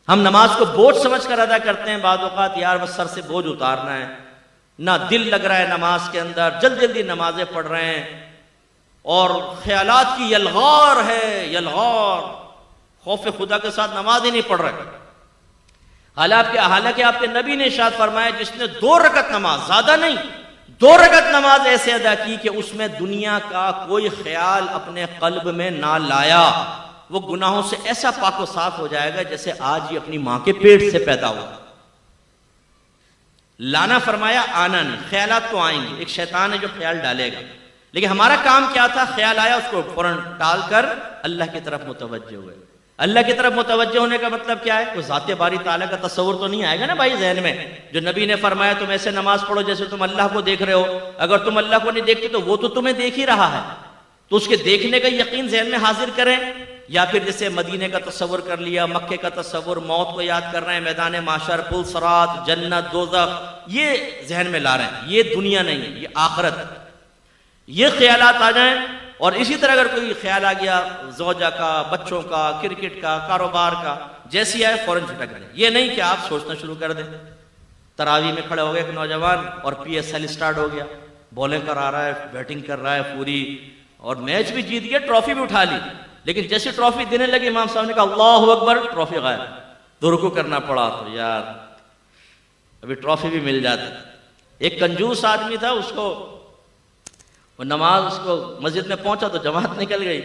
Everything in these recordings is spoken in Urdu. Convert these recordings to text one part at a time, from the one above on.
ہم نماز کو بوجھ سمجھ کر ادا کرتے ہیں، بعض اوقات یار بس سر سے بوجھ اتارنا ہے، نہ دل لگ رہا ہے نماز کے اندر، جلدی جلدی نمازیں پڑھ رہے ہیں، اور خیالات کی یلغار ہے، یلغار، خوف خدا کے ساتھ نماز ہی نہیں پڑھ رہے۔ حالانکہ آپ کے نبی نے ارشاد فرمایا جس نے 2 رکعت نماز، زیادہ نہیں، 2 رکعت نماز ایسے ادا کی کہ اس میں دنیا کا کوئی خیال اپنے قلب میں نہ لایا، وہ گناہوں سے ایسا پاک و صاف ہو جائے گا جیسے آج ہی اپنی ماں کے پیٹ سے پیدا ہوا۔ لانا فرمایا، آنا نہیں۔ خیالات تو آئیں گے، ایک شیطان ہے جو خیال ڈالے گا، لیکن ہمارا کام کیا تھا؟ خیال آیا اس کو فوراً ٹال کر اللہ کی طرف متوجہ ہوئے۔ اللہ کی طرف متوجہ ہونے کا مطلب کیا ہے؟ کوئی ذات باری تعالیٰ کا تصور تو نہیں آئے گا نا بھائی ذہن میں، جو نبی نے فرمایا تم ایسے نماز پڑھو جیسے تم اللہ کو دیکھ رہے ہو۔ اگر تم اللہ کو نہیں دیکھتے تو وہ تو تمہیں دیکھ ہی رہا ہے، تو اس کے دیکھنے کا یقین ذہن میں حاضر کریں، یا پھر جیسے مدینے کا تصور کر لیا، مکے کا تصور، موت کو یاد کر رہے ہیں، میدان محشر، پل صراط، جنت، دوزخ، یہ ذہن میں لا رہے ہیں۔ یہ دنیا نہیں ہے، یہ آخرت۔ یہ خیالات آ جائیں، اور اسی طرح اگر کوئی خیال آ گیا زوجہ کا، بچوں کا، کرکٹ کا، کاروبار کا، جیسی آئے فوراً جھٹک دیں۔ یہ نہیں کہ آپ سوچنا شروع کر دیں۔ تراویح میں کھڑے ہو گئے ایک نوجوان اور پی ایس ایل اسٹارٹ ہو گیا، بولنگ کرا رہا ہے، بیٹنگ کر رہا ہے پوری، اور میچ بھی جیت گیا، ٹرافی بھی اٹھا لی، لیکن جیسے ٹرافی دینے لگے امام صاحب نے کہا اللہ اکبر، ٹرافی غائب، تو رکوع کرنا پڑا۔ تو یار ابھی ٹرافی بھی مل جاتی۔ ایک کنجوس آدمی تھا، اس کو وہ نماز، اس کو مسجد میں پہنچا تو جماعت نکل گئی،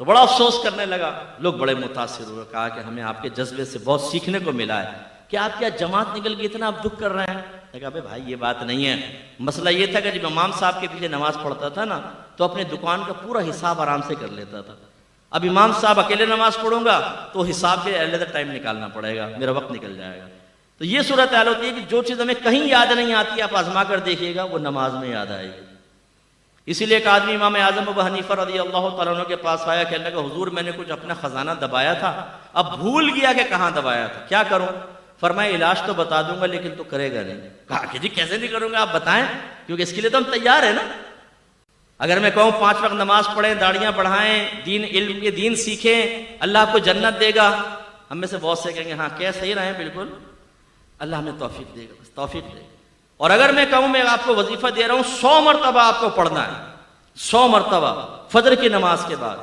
تو بڑا افسوس کرنے لگا۔ لوگ بڑے متاثر ہوئے، کہا کہ ہمیں آپ کے جذبے سے بہت سیکھنے کو ملا ہے کہ آپ کیا جماعت نکل گئی، اتنا آپ دکھ کر رہے ہیں۔ میں کہا بھائی یہ بات نہیں ہے، مسئلہ یہ تھا کہ جب امام صاحب کے پیچھے نماز پڑھتا تھا نا تو اپنے دکان کا پورا حساب آرام سے کر لیتا تھا۔ اب امام صاحب اکیلے نماز پڑھوں گا تو حساب کے علیحدہ ٹائم نکالنا پڑے گا، میرا وقت نکل جائے گا۔ تو یہ صورتحال ہوتی ہے کہ جو چیز ہمیں کہیں یاد نہیں آتی آپ آزما کر دیکھیے گا، وہ نماز میں یاد آئے گی۔ اسی لیے ایک آدمی امام اعظم ابو حنیفہ رضی اللہ تعالیٰ عنہ کے پاس آیا، کہنے لگا حضور میں نے کچھ اپنا خزانہ دبایا تھا، اب بھول گیا کہ کہاں دبایا تھا، کیا کروں؟ فرمایا علاج تو بتا دوں گا لیکن تو کرے گا نہیں۔ کہا کہ جی کیسے نہیں کروں گا، آپ بتائیں، کیونکہ اس کے لیے تو ہم تیار ہیں نا۔ اگر میں کہوں 5 وقت نماز پڑھیں، داڑیاں بڑھائیں، دین، علم کے دین سیکھیں، اللہ آپ کو جنت دے گا، ہم میں سے بہت سے کہیں گے ہاں کیا صحیح رہے ہیں، بالکل اللہ ہمیں توفیق دے گا، بس توفیق دے گا۔ اور اگر میں کہوں میں آپ کو وظیفہ دے رہا ہوں 100 مرتبہ آپ کو پڑھنا ہے، 100 مرتبہ فجر کی نماز کے بعد،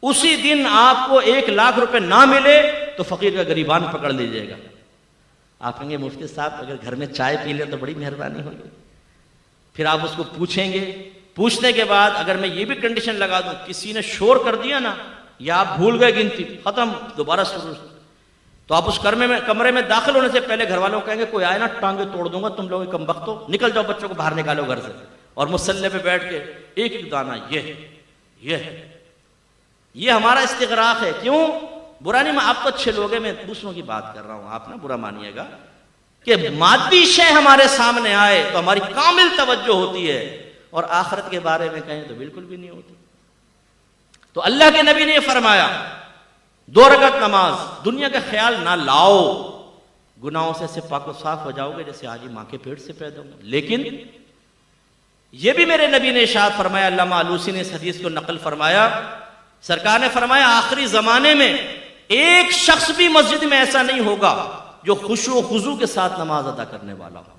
اسی دن آپ کو 1 لاکھ روپے نہ ملے تو فقیر کا گریبان پکڑ لیجئے گا۔ آپ کہیں گے مفتی صاحب اگر گھر میں چائے پی لیں تو بڑی مہربانی ہوگی۔ پھر آپ اس کو پوچھیں گے، پوچھنے کے بعد اگر میں یہ بھی کنڈیشن لگا دوں کسی نے شور کر دیا نا، یا آپ بھول گئے گنتی، ختم، دوبارہ شروع، تو آپ اس کمرے میں داخل ہونے سے پہلے گھر والوں کو کہیں گے کوئی آئے نا ٹانگیں توڑ دوں گا، تم لوگ کم وقت ہو، نکل جاؤ، بچوں کو باہر نکالو گھر سے، اور مصلی پہ بیٹھ کے ایک ایک دانہ یہ ہمارا استغراق ہے۔ کیوں؟ برا نہیں، آپ تو اچھے لوگ ہیں، میں دوسروں کی بات کر رہا ہوں، آپ نہ برا مانیے گا، کہ مادی شے ہمارے سامنے آئے تو ہماری کامل توجہ ہوتی ہے، اور آخرت کے بارے میں کہیں تو بالکل بھی نہیں ہوتی۔ تو اللہ کے نبی نے یہ فرمایا 2 رکعت نماز، دنیا کا خیال نہ لاؤ، گناہوں سے ایسے پاک و صاف ہو جاؤ گے جیسے آج ہی ماں کے پیٹ سے پیدا ہوں۔ لیکن یہ بھی میرے نبی نے ارشاد فرمایا، علامہ آلوسی نے اس حدیث کو نقل فرمایا، سرکار نے فرمایا آخری زمانے میں ایک شخص بھی مسجد میں ایسا نہیں ہوگا جو خشوع و خضوع کے ساتھ نماز ادا کرنے والا ہو۔